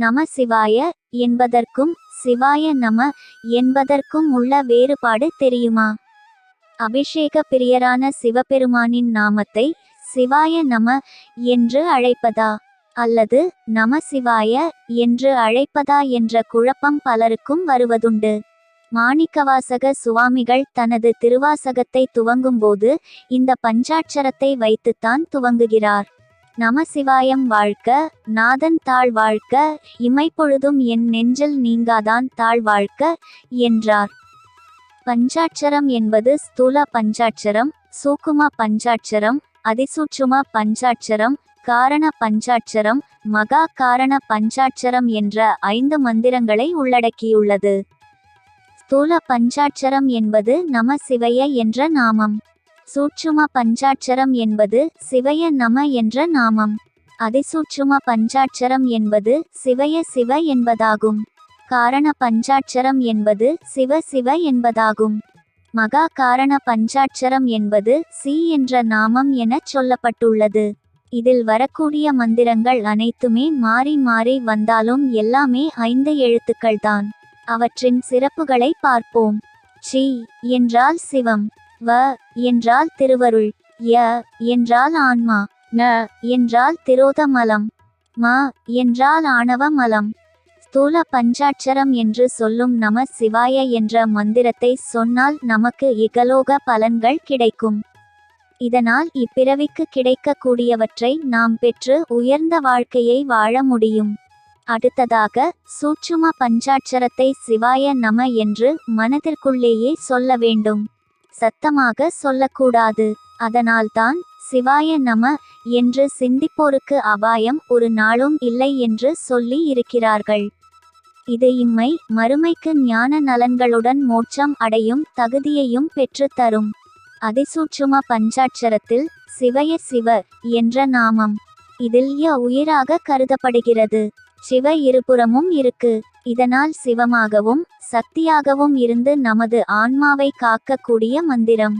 நம சிவாய என்பதற்கும் சிவாய நம என்பதற்கும் உள்ள வேறுபாடு தெரியுமா? அபிஷேக பிரியரான சிவபெருமானின் நாமத்தை சிவாய நம என்று அழைப்பதா அல்லது நம சிவாய என்று அழைப்பதா என்ற குழப்பம் பலருக்கும் வருவதுண்டு. மாணிக்கவாசக சுவாமிகள் தனது திருவாசகத்தை துவங்கும்போது இந்த பஞ்சாட்சரத்தை வைத்துத்தான் துவங்குகிறார். நம சிவாயம் வாழ்க, நாதன் தாழ் வாழ்க, இமைப்பொழுதும் என் நெஞ்சில் நீங்காதான் தாழ் வாழ்க என்றார். பஞ்சாட்சரம் என்பது ஸ்தூல பஞ்சாட்சரம், சூக்கும பஞ்சாட்சரம், அதிசூட்சும பஞ்சாட்சரம், காரண பஞ்சாட்சரம், மகா காரண பஞ்சாட்சரம் என்ற 5 மந்திரங்களை உள்ளடக்கியுள்ளது. ஸ்தூல பஞ்சாட்சரம் என்பது நம சிவய என்ற நாமம். சூட்சும பஞ்சாட்சரம் என்பது சிவய நம என்ற நாமம். அதிசூட்சும பஞ்சாட்சரம் என்பது சிவய சிவ என்பதாகும். காரண பஞ்சாட்சரம் என்பது சிவ சிவ என்பதாகும். மகா காரண பஞ்சாட்சரம் என்பது சி என்ற நாமம் எனச் சொல்லப்பட்டுள்ளது. இதில் வரக்கூடிய மந்திரங்கள் அனைத்துமே மாறி மாறி வந்தாலும் எல்லாமே 5 எழுத்துக்கள்தான். அவற்றின் சிறப்புகளை பார்ப்போம். சி என்றால் சிவம், வ என்றால் திருவருள், ய என்றால் ஆன்மா, ந என்றால் திரோத மலம், ம என்றால் ஆணவ மலம். ஸ்தூல பஞ்சாட்சரம் என்று சொல்லும் நம சிவாய என்ற மந்திரத்தை சொன்னால் நமக்கு இகலோக பலன்கள் கிடைக்கும். இதனால் இப்பிறவிக்கு கிடைக்கக்கூடியவற்றை நாம் பெற்று உயர்ந்த வாழ்க்கையை வாழ முடியும். அடுத்ததாக சூட்சும பஞ்சாட்சரத்தை சிவாய நம என்று மனதிற்குள்ளேயே சொல்ல வேண்டும். சத்தமாக சொல்லக்கூடாது. அதனால்தான் சிவாய நம என்று சிந்திப்போருக்கு அபாயம் ஒரு நாளும் இல்லை என்று சொல்லி இருக்கிறார்கள். இது இம்மை மறுமைக்கு ஞான நலன்களுடன் மோட்சம் அடையும் தகுதியையும் பெற்று தரும். அதிசூட்சும பஞ்சாட்சரத்தில் சிவய சிவ என்ற நாமம். இதில் ய உயிராக கருதப்படுகிறது. சிவ இருபுறமும் இருக்கு. இதனால் சிவமாகவும் சக்தியாகவும் இருந்து நமது ஆன்மாவை காக்கக்கூடிய மந்திரம்.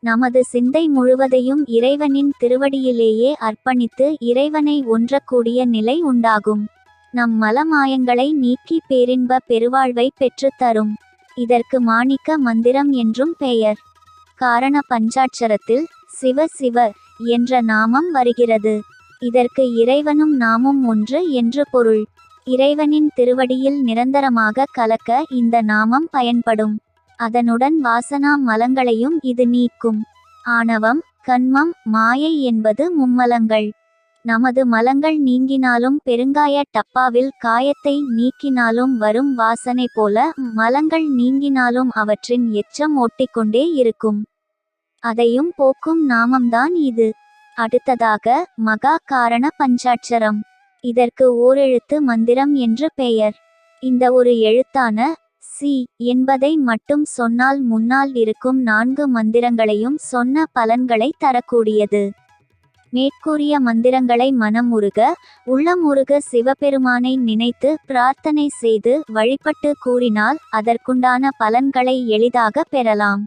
நமது சிந்தை முழுவதையும் இறைவனின் திருவடியிலேயே அர்ப்பணித்து இறைவனை ஒன்றக்கூடிய நிலை உண்டாகும். நம் மலமாயங்களை நீக்கி பேரின்ப பெருவாழ்வை பெற்று தரும். இதற்கு மாணிக்க மந்திரம் என்றும் பெயர். காரண பஞ்சாட்சரத்தில் சிவ சிவ என்ற நாமம் வருகிறது. இதற்கு இறைவனும் நாமும் ஒன்று என்று பொருள். இறைவனின் திருவடியில் நிரந்தரமாக கலக்க இந்த நாமம் பயன்படும். அதனுடன் வாசனா மலங்களையும் இது நீக்கும். ஆணவம், கன்மம், மாயை என்பது மும்மலங்கள். நமது மலங்கள் நீங்கினாலும் பெருங்காய டப்பாவில் காயத்தை நீக்கினாலும் வரும் வாசனை போல மலங்கள் நீங்கினாலும் அவற்றின் எச்சம் ஓட்டிக்கொண்டே இருக்கும். அதையும் போக்கும் நாமம்தான் இது. அடுத்ததாக மகா காரண பஞ்சாட்சரம். இதற்கு ஓரெழுத்து மந்திரம் என்று பெயர். இந்த ஒரு எழுத்தான சி என்பதை மட்டும் சொன்னால் முன்னால் இருக்கும் 4 மந்திரங்களையும் சொன்ன பலன்களை தரக்கூடியது. மேற்கூறிய மந்திரங்களை மனமுருக உள்ளமுருக சிவபெருமானை நினைத்து பிரார்த்தனை செய்து வழிபட்டு கூறினால் அதற்குண்டான பலன்களை எளிதாக பெறலாம்.